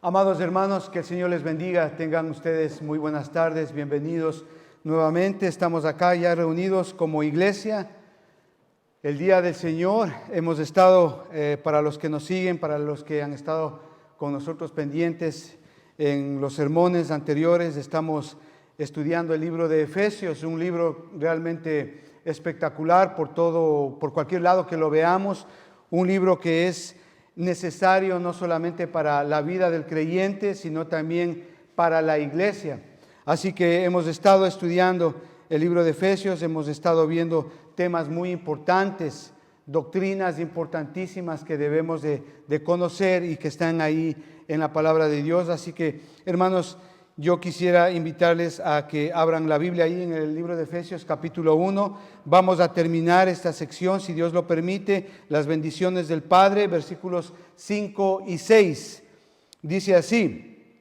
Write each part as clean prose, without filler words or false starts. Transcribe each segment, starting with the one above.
Amados hermanos, que el Señor les bendiga. Tengan ustedes muy buenas tardes, bienvenidos nuevamente. Estamos acá ya reunidos como iglesia. El día del Señor hemos estado, para los que nos siguen, para los que han estado con nosotros pendientes en los sermones anteriores, estamos estudiando el libro de Efesios, un libro realmente espectacular por cualquier lado que lo veamos, un libro que es necesario no solamente para la vida del creyente, sino también para la iglesia. Así que hemos estado estudiando el libro de Efesios, hemos estado viendo temas muy importantes, doctrinas importantísimas que debemos de conocer y que están ahí en la palabra de Dios. Así que, hermanos, yo quisiera invitarles a que abran la Biblia ahí en el libro de Efesios capítulo 1. Vamos a terminar esta sección, si Dios lo permite, las bendiciones del Padre, versículos 5 y 6. Dice así,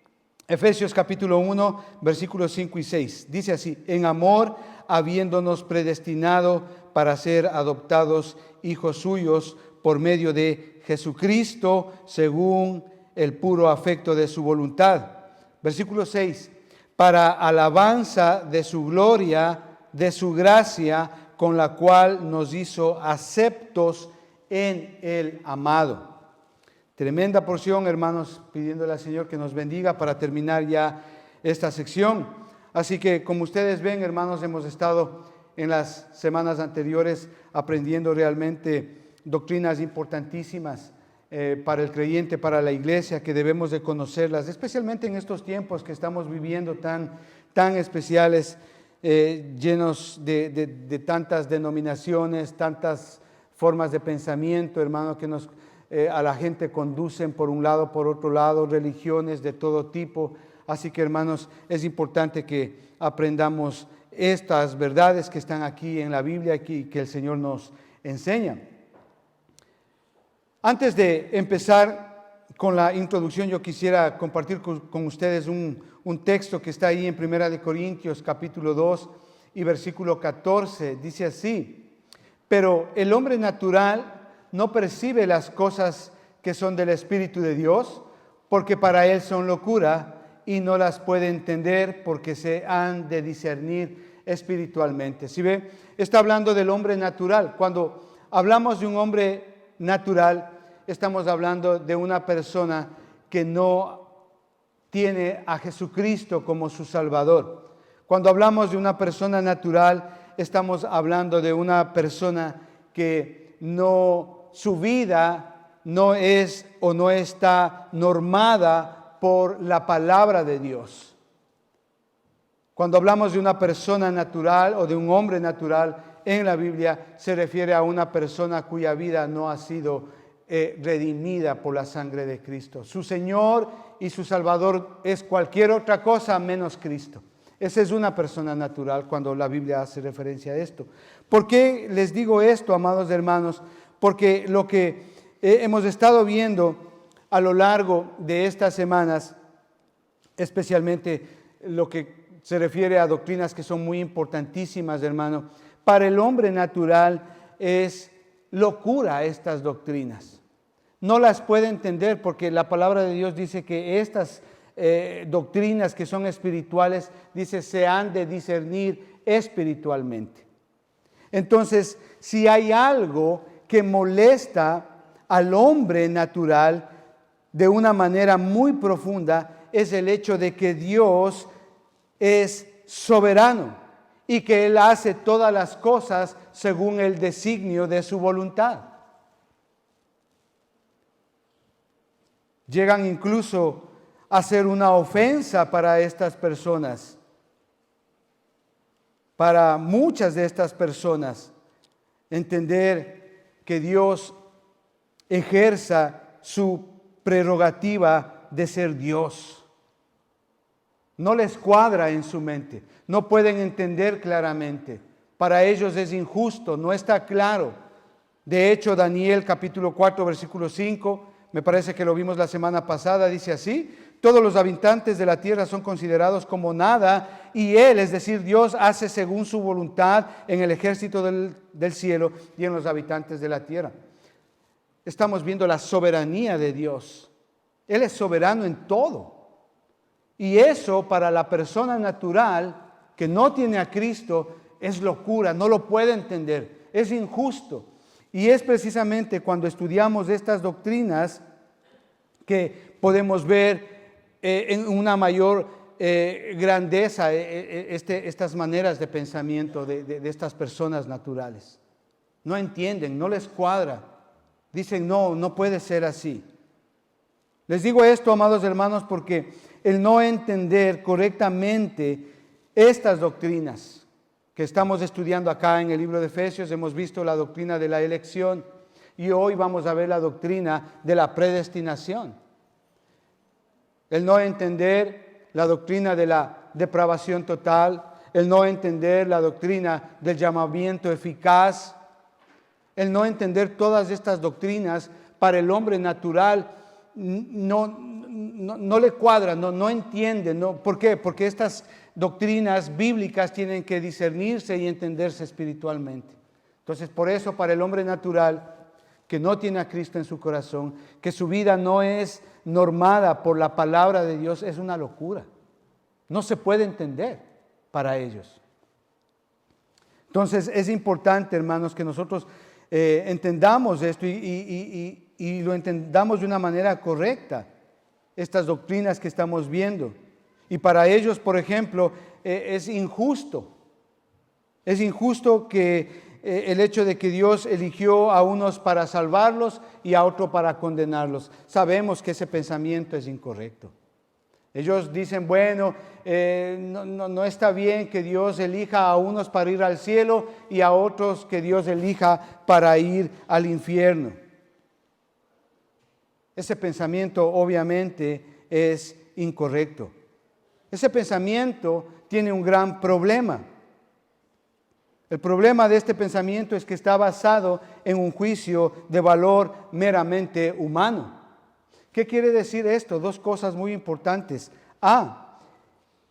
Efesios capítulo 1, versículos 5 y 6. Dice así: en amor, habiéndonos predestinado para ser adoptados hijos suyos por medio de Jesucristo, según el puro afecto de su voluntad. Versículo 6, para alabanza de su gloria, de su gracia, con la cual nos hizo aceptos en el amado. Tremenda porción, hermanos, pidiéndole al Señor que nos bendiga para terminar ya esta sección. Así que, como ustedes ven, hermanos, hemos estado en las semanas anteriores aprendiendo realmente doctrinas importantísimas para el creyente, para la iglesia, que debemos de conocerlas, especialmente en estos tiempos que estamos viviendo tan especiales, llenos de tantas denominaciones, tantas formas de pensamiento, hermano, que a la gente conducen por un lado, por otro lado, religiones de todo tipo. Así que, hermanos, es importante que aprendamos estas verdades que están aquí en la Biblia y que el Señor nos enseña. Antes de empezar con la introducción, yo quisiera compartir con ustedes un texto que está ahí en 1 Corintios capítulo 2 y versículo 14. Dice así: pero el hombre natural no percibe las cosas que son del Espíritu de Dios, porque para él son locura, y no las puede entender porque se han de discernir espiritualmente. ¿Sí ve? Está hablando del hombre natural. Cuando hablamos de un hombre natural, estamos hablando de una persona que no tiene a Jesucristo como su Salvador. Cuando hablamos de una persona natural, estamos hablando de una persona que su vida no es o no está normada por la palabra de Dios. Cuando hablamos de una persona natural o de un hombre natural en la Biblia, se refiere a una persona cuya vida no ha sido redimida por la sangre de Cristo. Su Señor y su Salvador es cualquier otra cosa menos Cristo. Esa es una persona natural cuando la Biblia hace referencia a esto. ¿Por qué les digo esto, amados hermanos? Porque lo que hemos estado viendo a lo largo de estas semanas, especialmente lo que se refiere a doctrinas que son muy importantísimas, hermano, para el hombre natural es locura estas doctrinas. No las puede entender porque la palabra de Dios dice que estas doctrinas que son espirituales, dice, se han de discernir espiritualmente. Entonces, si hay algo que molesta al hombre natural de una manera muy profunda, es el hecho de que Dios es soberano y que Él hace todas las cosas según el designio de su voluntad. Llegan incluso a ser una ofensa para estas personas. Para muchas de estas personas, entender que Dios ejerza su prerrogativa de ser Dios. No les cuadra en su mente, no pueden entender claramente. Para ellos es injusto, no está claro. De hecho, Daniel capítulo 4, versículo 5, me parece que lo vimos la semana pasada, dice así: todos los habitantes de la tierra son considerados como nada, y Él, es decir, Dios, hace según su voluntad en el ejército del cielo y en los habitantes de la tierra. Estamos viendo la soberanía de Dios. Él es soberano en todo. Y eso para la persona natural que no tiene a Cristo es locura, no lo puede entender, es injusto. Y es precisamente cuando estudiamos estas doctrinas que podemos ver en una mayor grandeza estas maneras de pensamiento de estas personas naturales. No entienden, no les cuadra. Dicen, no puede ser así. Les digo esto, amados hermanos, porque el no entender correctamente estas doctrinas que estamos estudiando acá en el libro de Efesios, hemos visto la doctrina de la elección y hoy vamos a ver la doctrina de la predestinación. El no entender la doctrina de la depravación total, el no entender la doctrina del llamamiento eficaz, el no entender todas estas doctrinas para el hombre natural no le cuadra, no entiende. ¿Por qué? Porque estas doctrinas bíblicas tienen que discernirse y entenderse espiritualmente. Entonces, por eso para el hombre natural que no tiene a Cristo en su corazón, que su vida no es normada por la palabra de Dios, es una locura. No se puede entender para ellos. Entonces, es importante, hermanos, que nosotros entendamos esto y lo entendamos de una manera correcta, estas doctrinas que estamos viendo. Y para ellos, por ejemplo, es injusto que el hecho de que Dios eligió a unos para salvarlos y a otros para condenarlos. Sabemos que ese pensamiento es incorrecto. Ellos dicen, bueno, no está bien que Dios elija a unos para ir al cielo y a otros que Dios elija para ir al infierno. Ese pensamiento obviamente es incorrecto. Ese pensamiento tiene un gran problema. El problema de este pensamiento es que está basado en un juicio de valor meramente humano. ¿Qué quiere decir esto? Dos cosas muy importantes.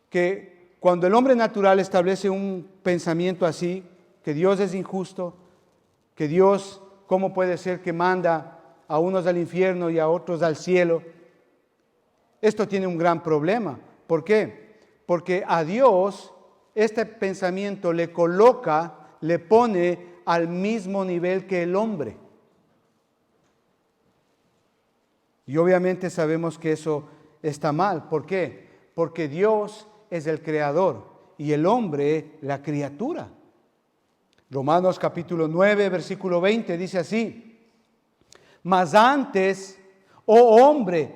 Que cuando el hombre natural establece un pensamiento así, que Dios es injusto, que Dios, ¿cómo puede ser que manda a unos al infierno y a otros al cielo? Esto tiene un gran problema. ¿Por qué? Porque a Dios este pensamiento le pone al mismo nivel que el hombre. Y obviamente sabemos que eso está mal. ¿Por qué? Porque Dios es el creador y el hombre la criatura. Romanos capítulo 9, versículo 20 dice así: mas antes, oh hombre,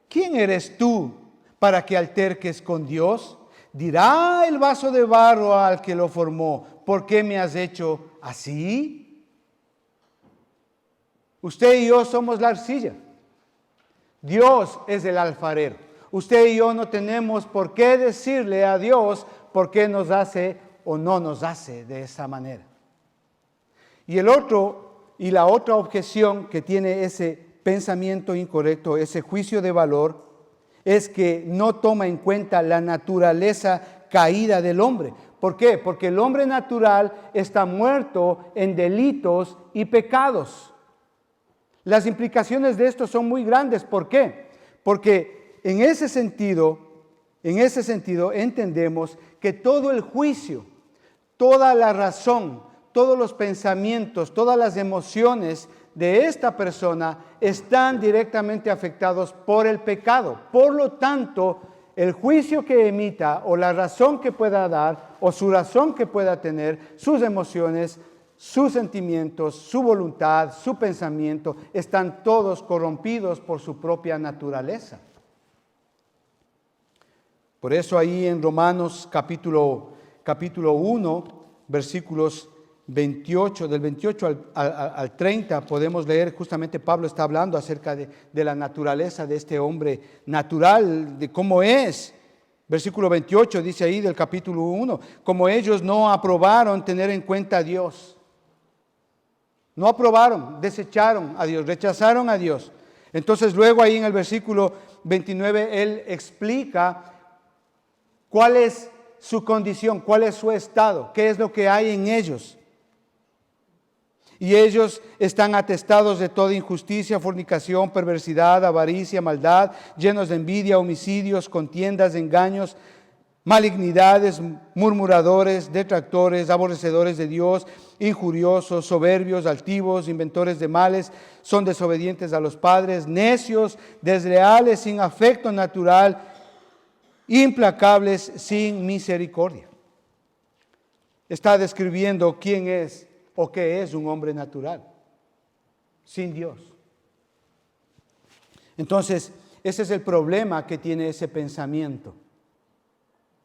¿quién eres tú para que alterques con Dios? Dirá el vaso de barro al que lo formó, ¿por qué me has hecho así? Usted y yo somos la arcilla. Dios es el alfarero. Usted y yo no tenemos por qué decirle a Dios por qué nos hace o no nos hace de esa manera. Y la otra objeción que tiene ese pensamiento incorrecto, ese juicio de valor, es que no toma en cuenta la naturaleza caída del hombre. ¿Por qué? Porque el hombre natural está muerto en delitos y pecados. Las implicaciones de esto son muy grandes. ¿Por qué? Porque en ese sentido entendemos que todo el juicio, toda la razón, todos los pensamientos, todas las emociones de esta persona están directamente afectados por el pecado. Por lo tanto, el juicio que emita o la razón que pueda dar o su razón que pueda tener, sus emociones, sus sentimientos, su voluntad, su pensamiento, están todos corrompidos por su propia naturaleza. Por eso ahí en Romanos capítulo 1, versículos 28, del 28 al 30, podemos leer, justamente Pablo está hablando acerca de la naturaleza de este hombre natural, de cómo es. Versículo 28 dice ahí del capítulo 1, como ellos no aprobaron tener en cuenta a Dios. No aprobaron, desecharon a Dios, rechazaron a Dios. Entonces luego ahí en el versículo 29 él explica cuál es su condición, cuál es su estado, qué es lo que hay en ellos. Y ellos están atestados de toda injusticia, fornicación, perversidad, avaricia, maldad, llenos de envidia, homicidios, contiendas, engaños, malignidades, murmuradores, detractores, aborrecedores de Dios, injuriosos, soberbios, altivos, inventores de males, son desobedientes a los padres, necios, desleales, sin afecto natural, implacables, sin misericordia. Está describiendo quién es o qué es un hombre natural, sin Dios. Entonces, ese es el problema que tiene ese pensamiento,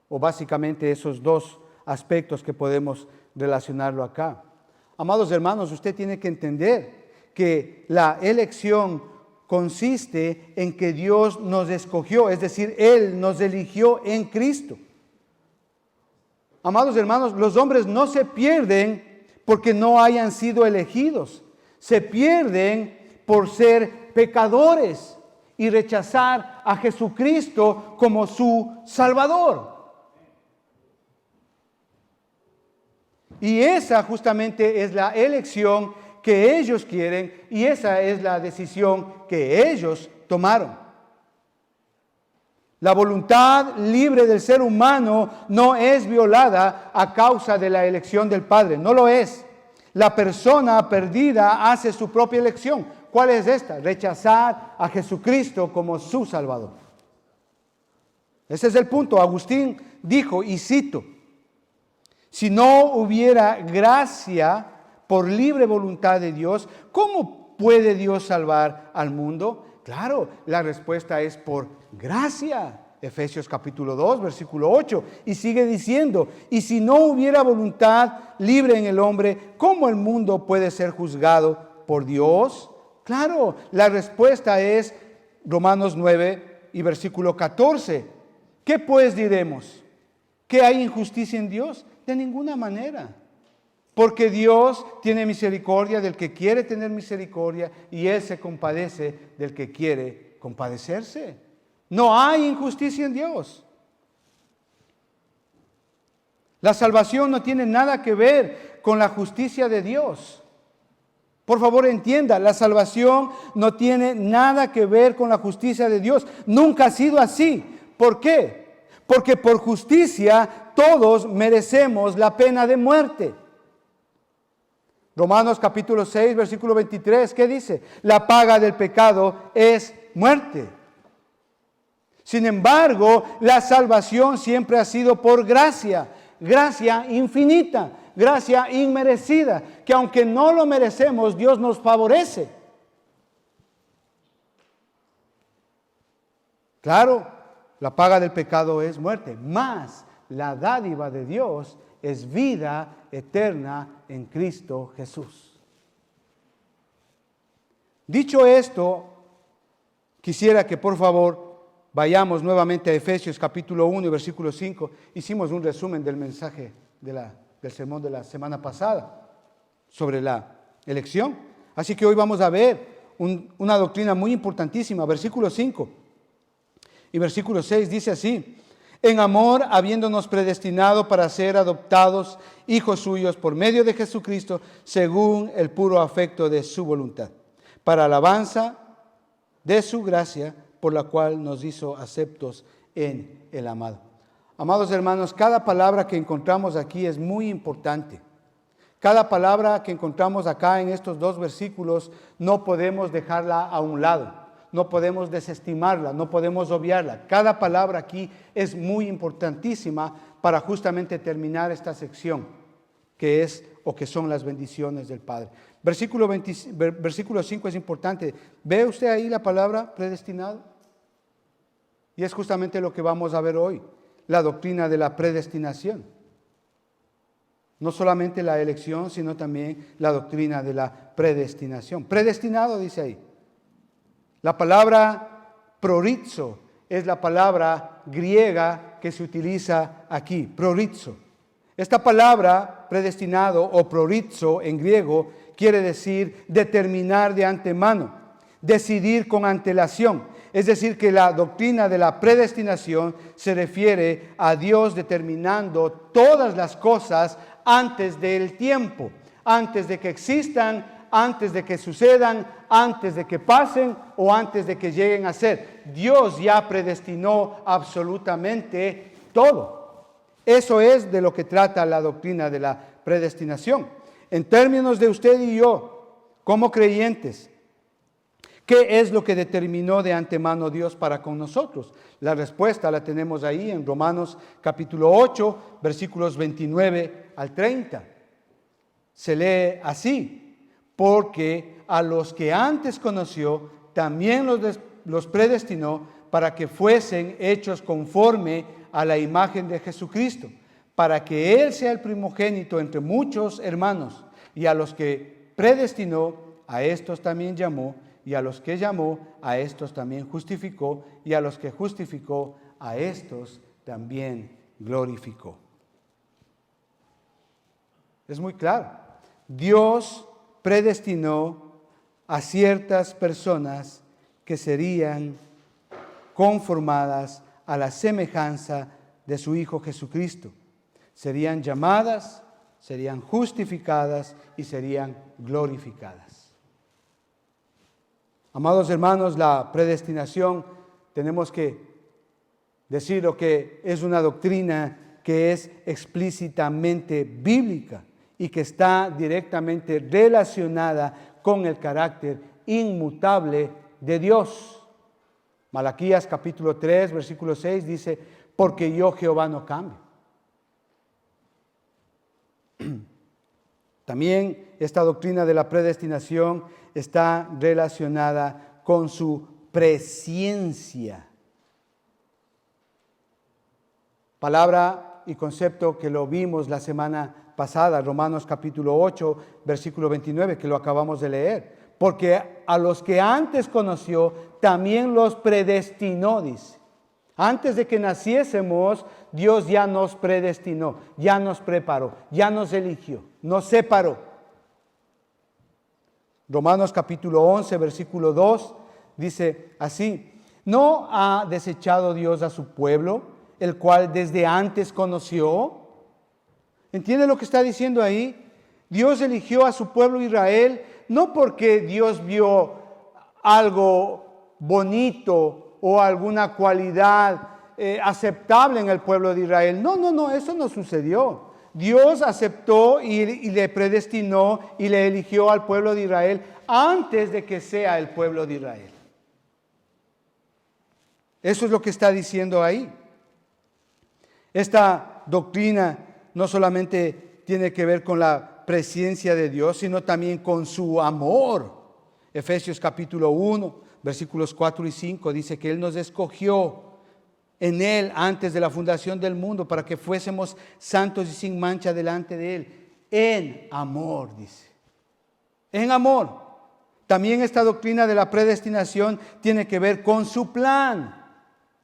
o básicamente esos dos aspectos que podemos relacionarlo acá. Amados hermanos, usted tiene que entender que la elección consiste en que Dios nos escogió, es decir, Él nos eligió en Cristo. Amados hermanos, los hombres no se pierden porque no hayan sido elegidos. Se pierden por ser pecadores y rechazar a Jesucristo como su Salvador. Y esa justamente es la elección que ellos quieren y esa es la decisión que ellos tomaron. La voluntad libre del ser humano no es violada a causa de la elección del Padre, no lo es. La persona perdida hace su propia elección. ¿Cuál es esta? Rechazar a Jesucristo como su Salvador. Ese es el punto. Agustín dijo, y cito, si no hubiera gracia por libre voluntad de Dios, ¿cómo puede Dios salvar al mundo? Claro, la respuesta es por gracia. Efesios capítulo 2, versículo 8. Y sigue diciendo, y si no hubiera voluntad libre en el hombre, ¿cómo el mundo puede ser juzgado por Dios? Claro, la respuesta es Romanos 9 y versículo 14. ¿Qué pues diremos? ¿Que hay injusticia en Dios? De ninguna manera. Porque Dios tiene misericordia del que quiere tener misericordia y Él se compadece del que quiere compadecerse. No hay injusticia en Dios. La salvación no tiene nada que ver con la justicia de Dios. Por favor, entienda, la salvación no tiene nada que ver con la justicia de Dios. Nunca ha sido así. ¿Por qué? Porque por justicia todos merecemos la pena de muerte. Romanos capítulo 6, versículo 23, ¿qué dice? La paga del pecado es muerte. Sin embargo, la salvación siempre ha sido por gracia, gracia infinita, gracia inmerecida, que aunque no lo merecemos, Dios nos favorece. Claro, la paga del pecado es muerte, mas la dádiva de Dios es vida eterna en Cristo Jesús. Dicho esto, quisiera que por favor vayamos nuevamente a Efesios capítulo 1 y versículo 5. Hicimos un resumen del mensaje del sermón de la semana pasada sobre la elección. Así que hoy vamos a ver una doctrina muy importantísima. Versículo 5 y versículo 6 dice así: en amor, habiéndonos predestinado para ser adoptados hijos suyos por medio de Jesucristo, según el puro afecto de su voluntad, para alabanza de su gracia, por la cual nos hizo aceptos en el amado. Amados hermanos, cada palabra que encontramos aquí es muy importante. Cada palabra que encontramos acá en estos dos versículos no podemos dejarla a un lado. No podemos desestimarla, no podemos obviarla. Cada palabra aquí es muy importantísima para justamente terminar esta sección, que es o que son las bendiciones del Padre. Versículo 5 es importante. ¿Ve usted ahí la palabra predestinado? Y es justamente lo que vamos a ver hoy, la doctrina de la predestinación. No solamente la elección, sino también la doctrina de la predestinación. Predestinado dice ahí. La palabra prorizo es la palabra griega que se utiliza aquí, prorizo. Esta palabra predestinado o prorizo en griego quiere decir determinar de antemano, decidir con antelación. Es decir, que la doctrina de la predestinación se refiere a Dios determinando todas las cosas antes del tiempo, antes de que existan, antes de que sucedan, antes de que pasen o antes de que lleguen a ser. Dios ya predestinó absolutamente todo. Eso es de lo que trata la doctrina de la predestinación. En términos de usted y yo, como creyentes, ¿qué es lo que determinó de antemano Dios para con nosotros? La respuesta la tenemos ahí en Romanos capítulo 8, versículos 29 al 30. Se lee así: porque a los que antes conoció, también los predestinó para que fuesen hechos conforme a la imagen de Jesucristo, para que Él sea el primogénito entre muchos hermanos. Y a los que predestinó, a estos también llamó, y a los que llamó, a estos también justificó, y a los que justificó, a estos también glorificó. Es muy claro. Dios predestinó a ciertas personas que serían conformadas a la semejanza de su Hijo Jesucristo. Serían llamadas, serían justificadas y serían glorificadas. Amados hermanos, la predestinación, tenemos que decir que es una doctrina que es explícitamente bíblica y que está directamente relacionada con el carácter inmutable de Dios. Malaquías capítulo 3, versículo 6 dice: porque yo Jehová no cambio. También esta doctrina de la predestinación está relacionada con su presciencia. Palabra y concepto que lo vimos la semana pasada, Romanos capítulo 8, versículo 29, que lo acabamos de leer. Porque a los que antes conoció, también los predestinó, dice. Antes de que naciésemos, Dios ya nos predestinó, ya nos preparó, ya nos eligió, nos separó. Romanos capítulo 11, versículo 2, dice así: ¿no ha desechado Dios a su pueblo, el cual desde antes conoció? ¿Entiende lo que está diciendo ahí? Dios eligió a su pueblo Israel no porque Dios vio algo bonito o alguna cualidad aceptable en el pueblo de Israel. No, eso no sucedió. Dios aceptó y le predestinó y le eligió al pueblo de Israel antes de que sea el pueblo de Israel. Eso es lo que está diciendo ahí. Esta doctrina no solamente tiene que ver con la presencia de Dios, sino también con su amor. Efesios capítulo 1, versículos 4 y 5 dice que Él nos escogió en Él antes de la fundación del mundo para que fuésemos santos y sin mancha delante de Él. En amor, dice. En amor. También esta doctrina de la predestinación tiene que ver con su plan.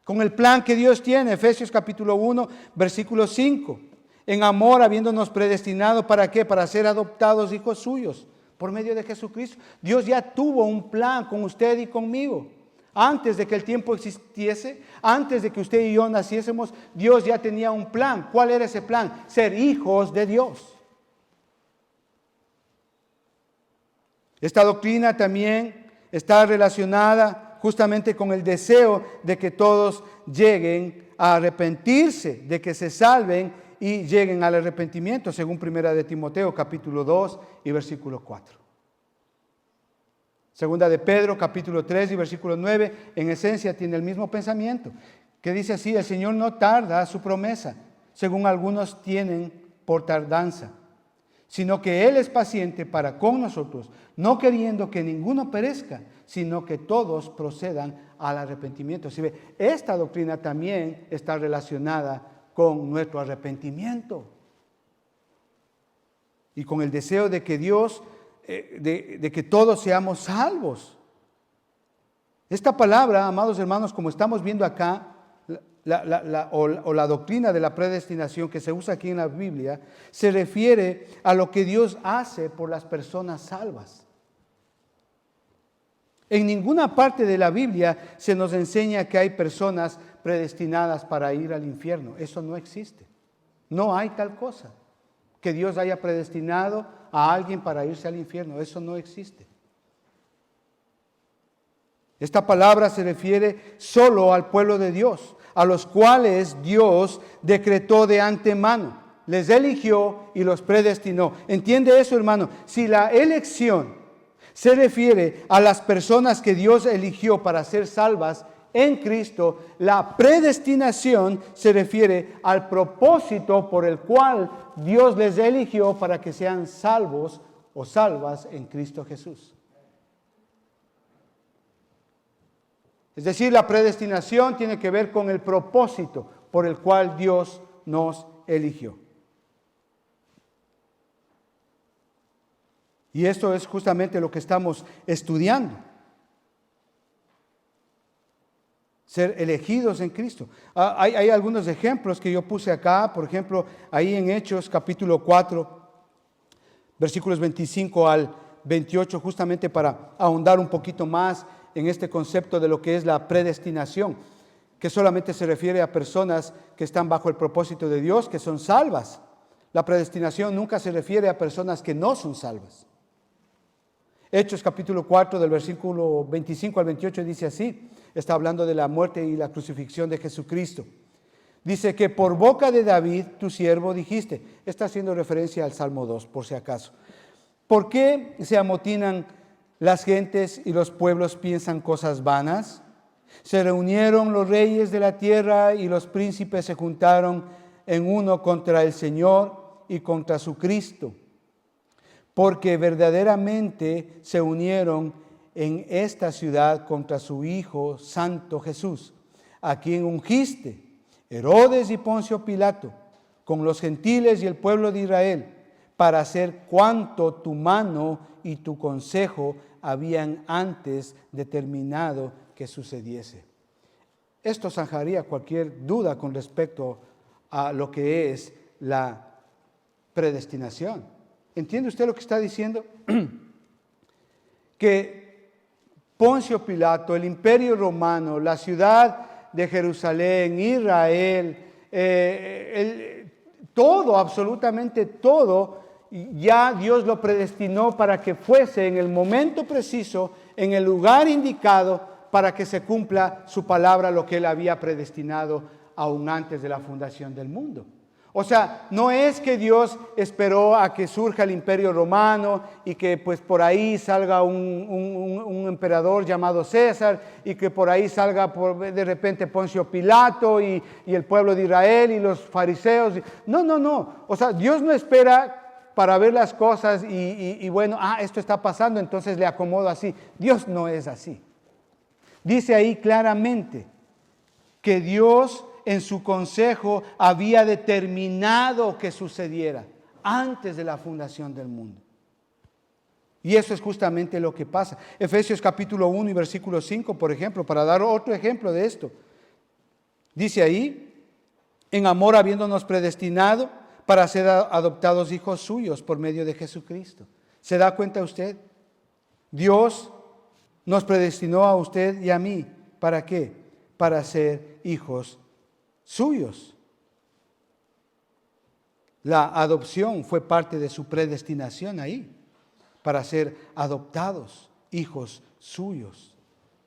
Con el plan que Dios tiene. Efesios capítulo 1, versículo 5. En amor, habiéndonos predestinado, ¿para qué? Para ser adoptados hijos suyos por medio de Jesucristo. Dios ya tuvo un plan con usted y conmigo. Antes de que el tiempo existiese, antes de que usted y yo naciésemos, Dios ya tenía un plan. ¿Cuál era ese plan? Ser hijos de Dios. Esta doctrina también está relacionada justamente con el deseo de que todos lleguen a arrepentirse, de que se salven y lleguen al arrepentimiento, según Primera de Timoteo, capítulo 2 y versículo 4. Segunda de Pedro, capítulo 3 y versículo 9, en esencia tiene el mismo pensamiento, que dice así: el Señor no tarda su promesa, según algunos tienen por tardanza, sino que Él es paciente para con nosotros, no queriendo que ninguno perezca, sino que todos procedan al arrepentimiento. ¿Sí ve? Esta doctrina también está relacionada con nuestro arrepentimiento y con el deseo de que Dios, de que todos seamos salvos. Esta palabra, amados hermanos, como estamos viendo acá, la doctrina de la predestinación que se usa aquí en la Biblia, se refiere a lo que Dios hace por las personas salvas. En ninguna parte de la Biblia se nos enseña que hay personas predestinadas para ir al infierno. Eso no existe. No hay tal cosa. que Dios haya predestinado a alguien para irse al infierno. Eso no existe. Esta palabra se refiere solo al pueblo de Dios, a los cuales Dios decretó de antemano, les eligió y los predestinó. ¿Entiende eso, hermano? Si la elección se refiere a las personas que Dios eligió para ser salvas en Cristo, la predestinación se refiere al propósito por el cual Dios les eligió para que sean salvos o salvas en Cristo Jesús. Es decir, la predestinación tiene que ver con el propósito por el cual Dios nos eligió. Y esto es justamente lo que estamos estudiando. Ser elegidos en Cristo. Hay algunos ejemplos que yo puse acá, por ejemplo, ahí en Hechos capítulo 4, versículos 25 al 28, justamente para ahondar un poquito más en este concepto de lo que es la predestinación, que solamente se refiere a personas que están bajo el propósito de Dios, que son salvas. La predestinación nunca se refiere a personas que no son salvas. Hechos capítulo 4 del versículo 25 al 28 dice así, está hablando de la muerte y la crucifixión de Jesucristo. Dice que por boca de David, tu siervo, dijiste, está haciendo referencia al Salmo 2, por si acaso. ¿Por qué se amotinan las gentes y los pueblos piensan cosas vanas? Se reunieron los reyes de la tierra y los príncipes se juntaron en uno contra el Señor y contra su Cristo, porque verdaderamente se unieron en esta ciudad contra su Hijo Santo Jesús, a quien ungiste, Herodes y Poncio Pilato, con los gentiles y el pueblo de Israel, para hacer cuanto tu mano y tu consejo habían antes determinado que sucediese. Esto zanjaría cualquier duda con respecto a lo que es la predestinación. ¿Entiende usted lo que está diciendo? Que Poncio Pilato, el imperio romano, la ciudad de Jerusalén, Israel, todo, absolutamente todo, ya Dios lo predestinó para que fuese en el momento preciso, en el lugar indicado, para que se cumpla su palabra, lo que Él había predestinado aún antes de la fundación del mundo. O sea, no es que Dios esperó a que surja el imperio romano y que pues por ahí salga un emperador llamado César y que por ahí salga de repente Poncio Pilato y el pueblo de Israel y los fariseos. No. O sea, Dios no espera para ver las cosas y bueno, esto está pasando, entonces le acomodo así. Dios no es así. Dice ahí claramente que Dios en su consejo había determinado que sucediera antes de la fundación del mundo. Y eso es justamente lo que pasa. Efesios capítulo 1 y versículo 5, por ejemplo, para dar otro ejemplo de esto. Dice ahí, en amor habiéndonos predestinado para ser adoptados hijos suyos por medio de Jesucristo. ¿Se da cuenta usted? Dios nos predestinó a usted y a mí. ¿Para qué? Para ser hijos suyos. La adopción fue parte de su predestinación ahí, para ser adoptados hijos suyos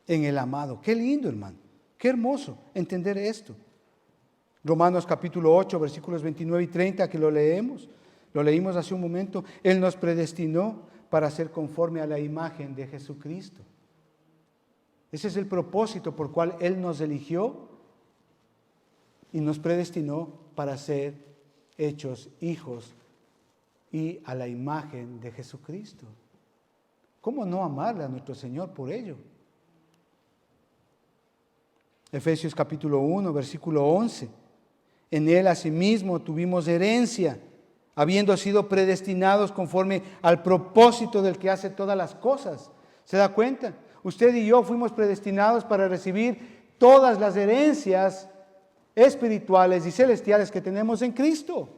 en el amado. Qué lindo, hermano. Qué hermoso entender esto. Romanos capítulo 8, versículos 29 y 30, que lo leímos hace un momento. Él nos predestinó para ser conforme a la imagen de Jesucristo. Ese es el propósito por cual Él nos eligió y nos predestinó para ser hechos hijos y a la imagen de Jesucristo. ¿Cómo no amarle a nuestro Señor por ello? Efesios capítulo 1, versículo 11. En Él asimismo tuvimos herencia, habiendo sido predestinados conforme al propósito del que hace todas las cosas. ¿Se da cuenta? Usted y yo fuimos predestinados para recibir todas las herencias espirituales y celestiales que tenemos en Cristo.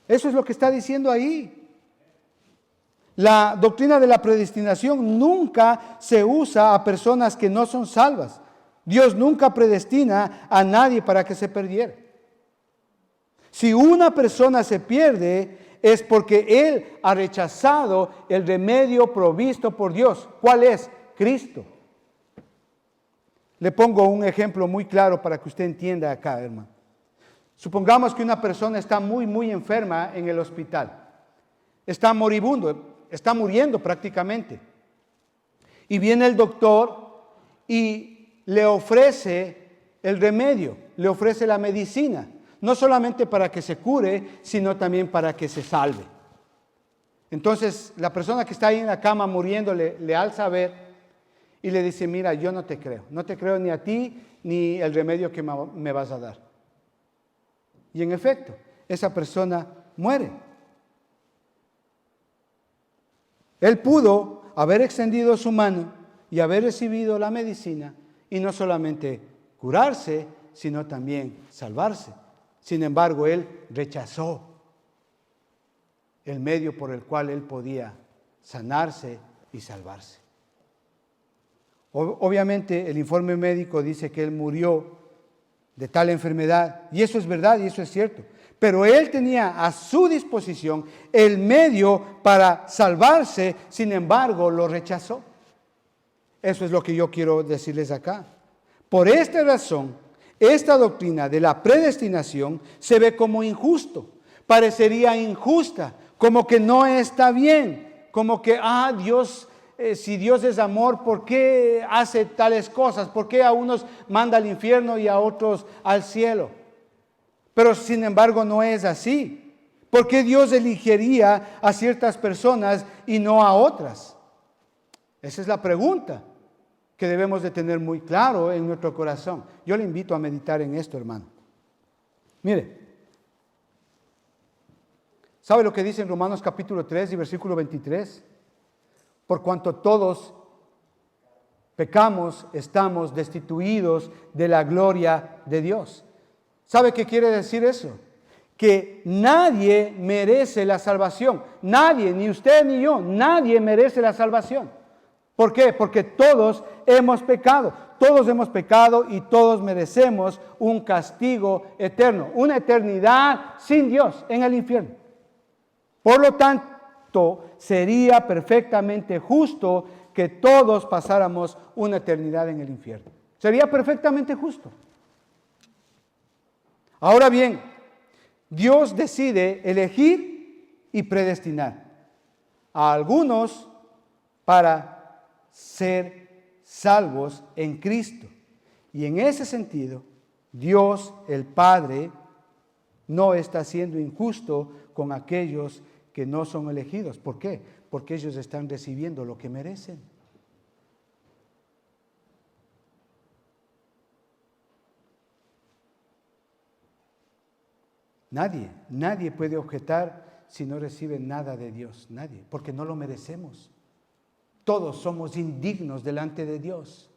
Eso es lo que está diciendo ahí. La doctrina de la predestinación nunca se usa a personas que no son salvas. Dios nunca predestina a nadie para que se perdiera. Si una persona se pierde, es porque él ha rechazado el remedio provisto por Dios. ¿Cuál es? Cristo. Le pongo un ejemplo muy claro para que usted entienda acá, hermano. Supongamos que una persona está muy enferma en el hospital. Está moribundo, está muriendo prácticamente. Y viene el doctor y le ofrece el remedio, le ofrece la medicina. No solamente para que se cure, sino también para que se salve. Entonces, la persona que está ahí en la cama muriendo le alza a ver y le dice, mira, yo no te creo ni a ti ni el remedio que me vas a dar. Y en efecto, esa persona muere. Él pudo haber extendido su mano y haber recibido la medicina y no solamente curarse, sino también salvarse. Sin embargo, él rechazó el medio por el cual él podía sanarse y salvarse. Obviamente, el informe médico dice que él murió de tal enfermedad, y eso es verdad y eso es cierto. Pero él tenía a su disposición el medio para salvarse, sin embargo, lo rechazó. Eso es lo que yo quiero decirles acá. Por esta razón, esta doctrina de la predestinación se ve como injusto, parecería injusta, como que no está bien, como que, Dios, si Dios es amor, ¿por qué hace tales cosas? ¿Por qué a unos manda al infierno y a otros al cielo? Pero sin embargo no es así. ¿Por qué Dios elegiría a ciertas personas y no a otras? Esa es la pregunta que debemos de tener muy claro en nuestro corazón. Yo le invito a meditar en esto, hermano. Mire, ¿sabe lo que dice en Romanos capítulo 3 y versículo 23? Por cuanto todos pecamos, estamos destituidos de la gloria de Dios. ¿Sabe qué quiere decir eso? Que nadie merece la salvación. Nadie, ni usted ni yo, nadie merece la salvación. ¿Por qué? Porque todos hemos pecado. Todos hemos pecado y todos merecemos un castigo eterno. Una eternidad sin Dios en el infierno. Por lo tanto, sería perfectamente justo que todos pasáramos una eternidad en el infierno. Sería perfectamente justo. Ahora bien, Dios decide elegir y predestinar a algunos para ser salvos en Cristo. Y en ese sentido, Dios, el Padre, no está siendo injusto con aquellos que no son elegidos. ¿Por qué? Porque ellos están recibiendo lo que merecen. Nadie puede objetar si no recibe nada de Dios. Nadie, porque no lo merecemos. Todos somos indignos delante de Dios.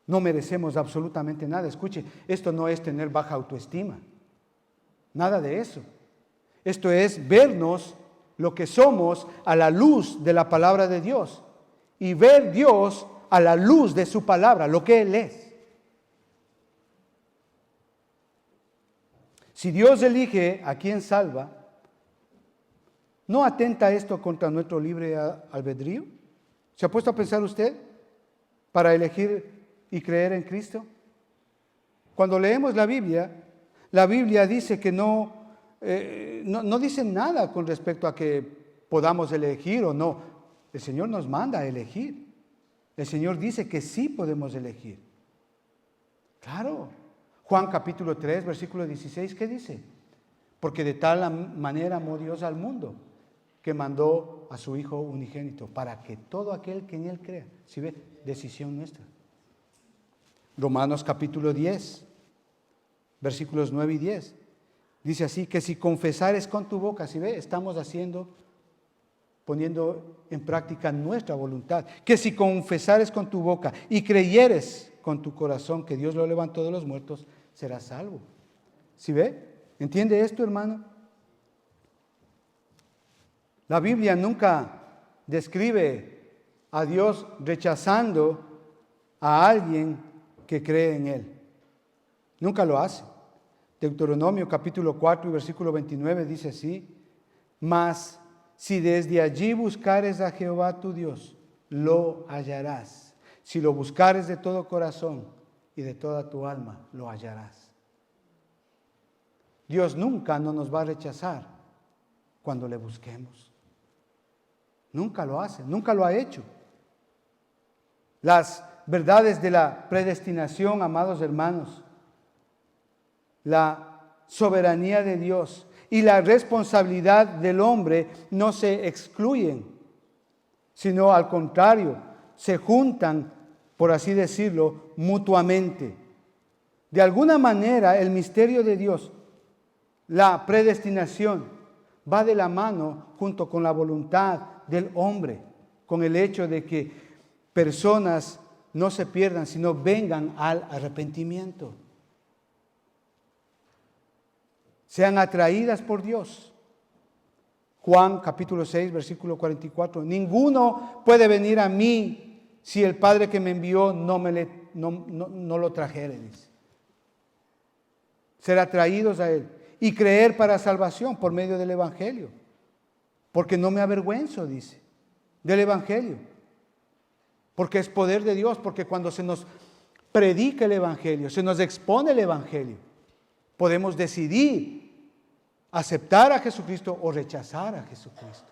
No merecemos absolutamente nada. Escuche, esto no es tener baja autoestima. Nada de eso. Esto es vernos lo que somos a la luz de la palabra de Dios. Y ver Dios a la luz de su palabra, lo que Él es. Si Dios elige a quien salva, ¿no atenta esto contra nuestro libre albedrío? ¿Se ha puesto a pensar usted para elegir y creer en Cristo? Cuando leemos la Biblia dice que no dice nada con respecto a que podamos elegir o no. El Señor nos manda a elegir. El Señor dice que sí podemos elegir. Claro. Juan capítulo 3, versículo 16, ¿qué dice? Porque de tal manera amó Dios al mundo, que mandó a su Hijo unigénito, para que todo aquel que en Él crea. ¿Sí ve? Decisión nuestra. Romanos capítulo 10, versículos 9 y 10. Dice así, que si confesares con tu boca, ¿sí ve? Estamos poniendo en práctica nuestra voluntad. Que si confesares con tu boca y creyeres con tu corazón que Dios lo levantó de los muertos, serás salvo. ¿Sí ve? ¿Entiende esto, hermano? La Biblia nunca describe a Dios rechazando a alguien que cree en Él. Nunca lo hace. Deuteronomio capítulo 4 y versículo 29 dice así: mas si desde allí buscares a Jehová tu Dios, lo hallarás. Si lo buscares de todo corazón y de toda tu alma, lo hallarás. Dios nunca no nos va a rechazar cuando le busquemos. Nunca lo hace, nunca lo ha hecho. Las verdades de la predestinación, amados hermanos, la soberanía de Dios y la responsabilidad del hombre no se excluyen, sino al contrario, se juntan, por así decirlo, mutuamente. De alguna manera, el misterio de Dios, la predestinación, va de la mano junto con la voluntad del hombre, con el hecho de que personas no se pierdan, sino vengan al arrepentimiento. Sean atraídas por Dios. Juan capítulo 6, versículo 44. Ninguno puede venir a mí si el Padre que me envió no lo trajere, dice. Ser atraídos a Él y creer para salvación por medio del Evangelio. Porque no me avergüenzo, dice, del Evangelio. Porque es poder de Dios, porque cuando se nos predica el Evangelio, se nos expone el Evangelio, podemos decidir aceptar a Jesucristo o rechazar a Jesucristo.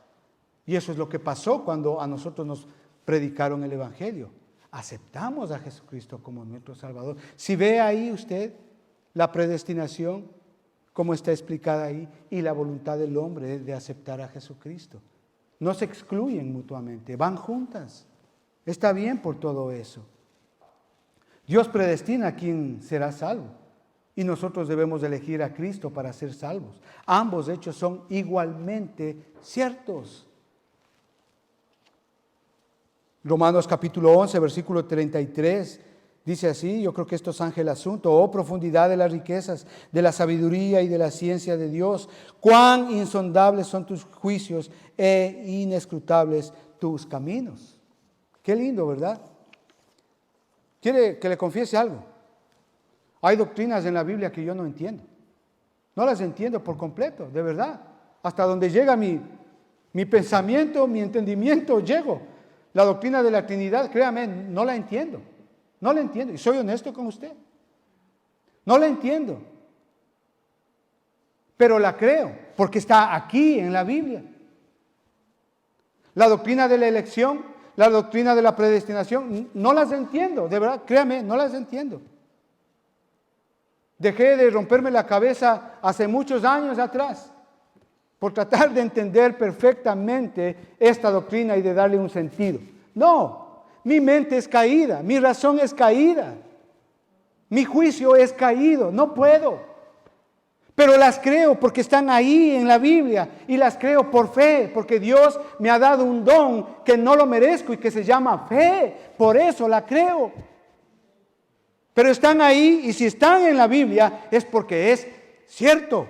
Y eso es lo que pasó cuando a nosotros nos predicaron el Evangelio. Aceptamos a Jesucristo como nuestro Salvador. Si ve ahí usted la predestinación, como está explicada ahí, y la voluntad del hombre de aceptar a Jesucristo. No se excluyen mutuamente, van juntas. Está bien por todo eso. Dios predestina a quien será salvo. Y nosotros debemos elegir a Cristo para ser salvos. Ambos hechos son igualmente ciertos. Romanos capítulo 11, versículo 33, dice así, yo creo que esto zanja el asunto: oh profundidad de las riquezas, de la sabiduría y de la ciencia de Dios, cuán insondables son tus juicios e inescrutables tus caminos. Qué lindo, ¿verdad? ¿Quiere que le confiese algo? Hay doctrinas en la Biblia que yo no entiendo. No las entiendo por completo, de verdad. Hasta donde llega mi pensamiento, mi entendimiento, llego. La doctrina de la Trinidad, créame, no la entiendo. No la entiendo. Y soy honesto con usted. No la entiendo. Pero la creo, porque está aquí en la Biblia. La doctrina de la elección, la doctrina de la predestinación, no las entiendo, de verdad, créame, no las entiendo. Dejé de romperme la cabeza hace muchos años atrás por tratar de entender perfectamente esta doctrina y de darle un sentido. No, mi mente es caída, mi razón es caída, mi juicio es caído, no puedo. Pero las creo porque están ahí en la Biblia y las creo por fe, porque Dios me ha dado un don que no lo merezco y que se llama fe. Por eso la creo. Pero están ahí y si están en la Biblia es porque es cierto.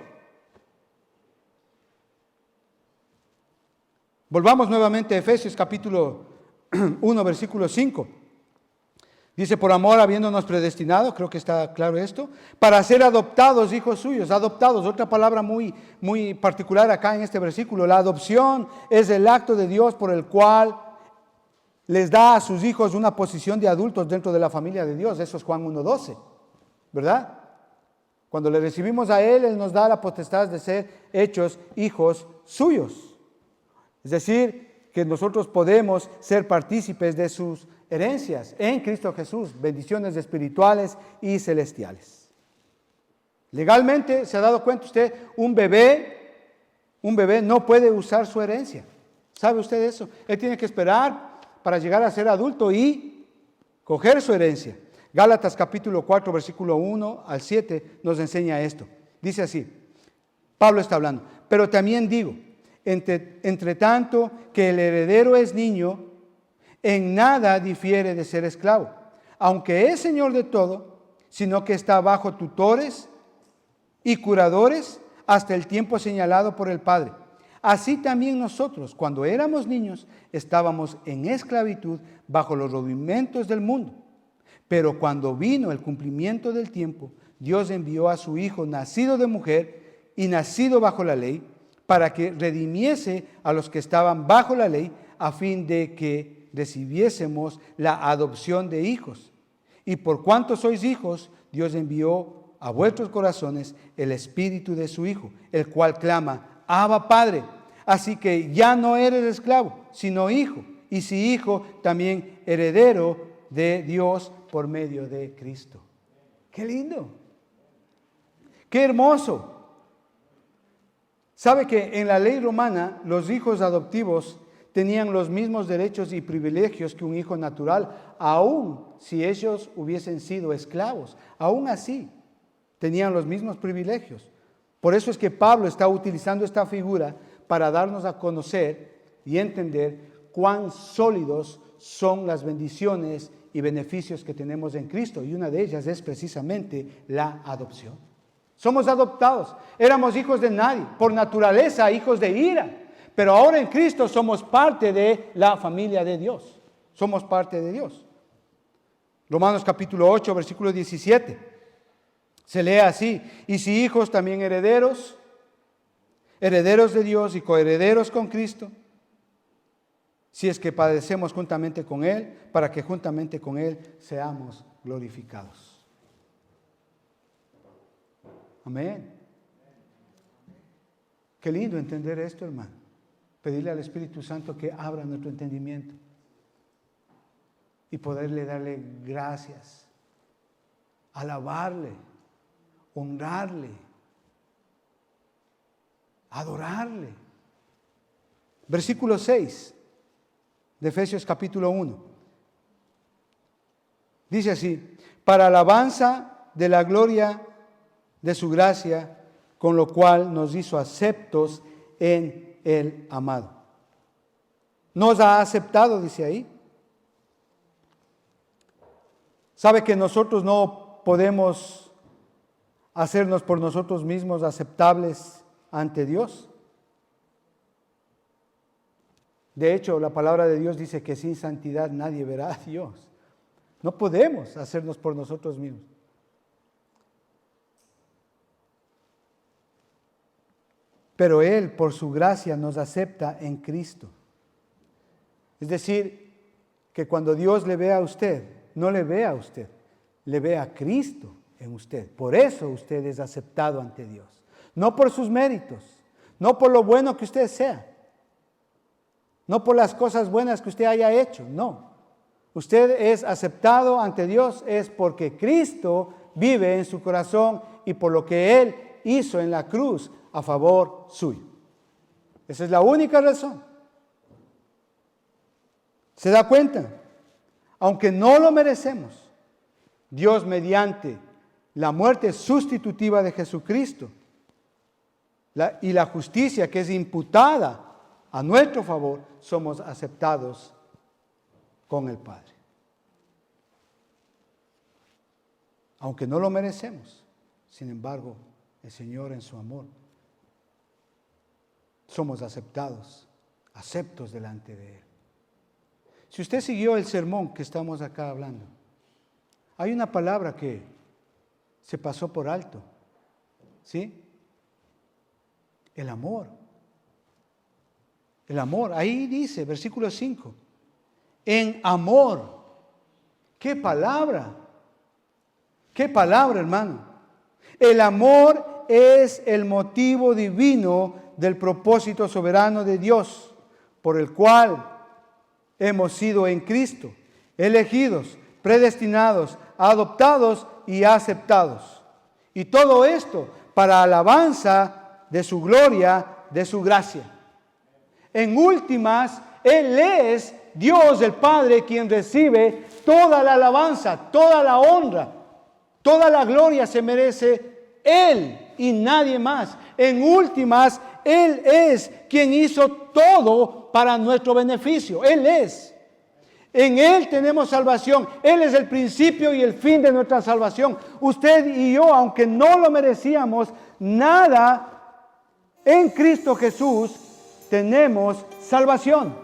Volvamos nuevamente a Efesios capítulo 1, versículo 5. Dice, por amor habiéndonos predestinado, creo que está claro esto, para ser adoptados hijos suyos. Adoptados, otra palabra muy particular acá en este versículo. La adopción es el acto de Dios por el cual les da a sus hijos una posición de adultos dentro de la familia de Dios. Eso es Juan 1:12, ¿verdad? Cuando le recibimos a Él, Él nos da la potestad de ser hechos hijos suyos. Es decir, que nosotros podemos ser partícipes de sus herencias en Cristo Jesús, bendiciones espirituales y celestiales. Legalmente, ¿se ha dado cuenta usted? Un bebé no puede usar su herencia. ¿Sabe usted eso? Él tiene que esperar para llegar a ser adulto y coger su herencia. Gálatas capítulo 4, versículo 1 al 7 nos enseña esto. Dice así, Pablo está hablando, pero también digo, entre tanto que el heredero es niño, en nada difiere de ser esclavo, aunque es señor de todo, sino que está bajo tutores y curadores hasta el tiempo señalado por el Padre. Así también nosotros, cuando éramos niños, estábamos en esclavitud bajo los rudimentos del mundo. Pero cuando vino el cumplimiento del tiempo, Dios envió a su Hijo, nacido de mujer y nacido bajo la ley, para que redimiese a los que estaban bajo la ley, a fin de que recibiésemos la adopción de hijos. Y por cuanto sois hijos, Dios envió a vuestros corazones el Espíritu de su Hijo, el cual clama, Abba, Padre. Así que ya no eres esclavo, sino hijo. Y si hijo, también heredero de Dios por medio de Cristo. ¡Qué lindo! ¡Qué hermoso! ¿Sabe que en la ley romana los hijos adoptivos tenían los mismos derechos y privilegios que un hijo natural, aun si ellos hubiesen sido esclavos? Aún así, tenían los mismos privilegios. Por eso es que Pablo está utilizando esta figura para darnos a conocer y entender cuán sólidos son las bendiciones y beneficios que tenemos en Cristo. Y una de ellas es precisamente la adopción. Somos adoptados. Éramos hijos de nadie, por naturaleza hijos de ira. Pero ahora en Cristo somos parte de la familia de Dios. Somos parte de Dios. Romanos capítulo 8, versículo 17. Se lee así: y si hijos, también herederos, herederos de Dios y coherederos con Cristo, si es que padecemos juntamente con Él, para que juntamente con Él seamos glorificados. Amén. Qué lindo entender esto, hermano. Pedirle al Espíritu Santo que abra nuestro entendimiento y poderle darle gracias, alabarle, honrarle, adorarle. Versículo 6 de Efesios capítulo 1. Dice así: para alabanza de la gloria de su gracia, con lo cual nos hizo aceptos en el amado. Nos ha aceptado, dice ahí. ¿Sabe que nosotros no podemos hacernos por nosotros mismos aceptables ante Dios? De hecho, la palabra de Dios dice que sin santidad nadie verá a Dios. No podemos hacernos por nosotros mismos. Pero Él, por su gracia, nos acepta en Cristo. Es decir, que cuando Dios le ve a usted, no le ve a usted, le ve a Cristo en usted. Por eso usted es aceptado ante Dios. No por sus méritos, no por lo bueno que usted sea, no por las cosas buenas que usted haya hecho, no. Usted es aceptado ante Dios es porque Cristo vive en su corazón y por lo que Él hizo en la cruz a favor suyo. Esa es la única razón. ¿Se da cuenta? Aunque no lo merecemos, Dios, mediante la muerte sustitutiva de Jesucristo y la justicia que es imputada a nuestro favor, somos aceptados con el Padre. Aunque no lo merecemos, sin embargo, el Señor en su amor, somos aceptados, aceptos delante de Él. Si usted siguió el sermón que estamos acá hablando, hay una palabra que se pasó por alto, ¿sí? El amor. El amor. Ahí dice, versículo 5, en amor. ¡Qué palabra! ¡Qué palabra, hermano! El amor es el motivo divino del propósito soberano de Dios, por el cual hemos sido en Cristo, elegidos, predestinados, adoptados y aceptados. Y todo esto para alabanza de su gloria, de su gracia. En últimas, Él es Dios el Padre quien recibe toda la alabanza, toda la honra, toda la gloria se merece Él y nadie más. En últimas, Él es quien hizo todo para nuestro beneficio. Él es. En Él tenemos salvación. Él es el principio y el fin de nuestra salvación. Usted y yo, aunque no lo merecíamos, nada en Cristo Jesús tenemos salvación.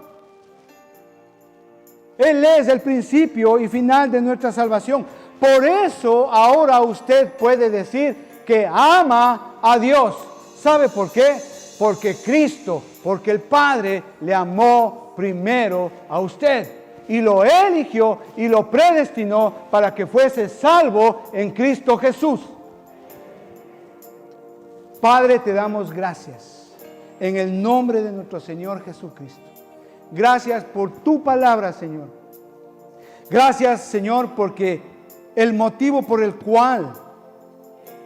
Él es el principio y final de nuestra salvación. por eso ahora usted puede decir que ama a Dios. ¿Sabe por qué? Porque Cristo, porque el Padre le amó primero a usted y lo eligió y lo predestinó para que fuese salvo en Cristo Jesús. Padre, te damos gracias en el nombre de nuestro Señor Jesucristo. Gracias por tu palabra, Señor. Gracias, Señor, porque el motivo por el cual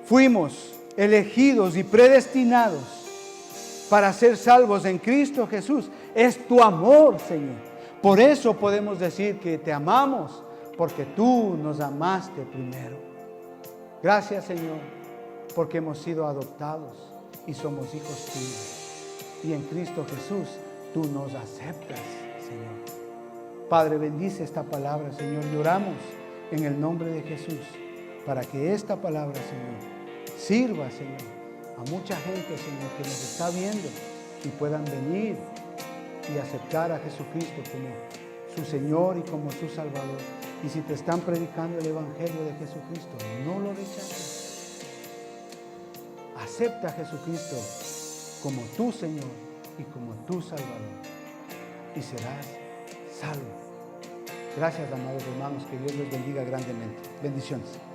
fuimos elegidos y predestinados para ser salvos en Cristo Jesús es tu amor, Señor. Por eso podemos decir que te amamos, porque tú nos amaste primero. Gracias, Señor, porque hemos sido adoptados y somos hijos tuyos. Y en Cristo Jesús tú nos aceptas, Señor. Padre, bendice esta palabra, Señor, y oramos en el nombre de Jesús para que esta palabra, Señor, sirva, Señor, a mucha gente, Señor, que nos está viendo y puedan venir y aceptar a Jesucristo como su Señor y como su Salvador. Y si te están predicando el Evangelio de Jesucristo, no lo rechaces. Acepta a Jesucristo como tu Señor y como tu Salvador y serás salvo. Gracias, amados hermanos, que Dios los bendiga grandemente. Bendiciones.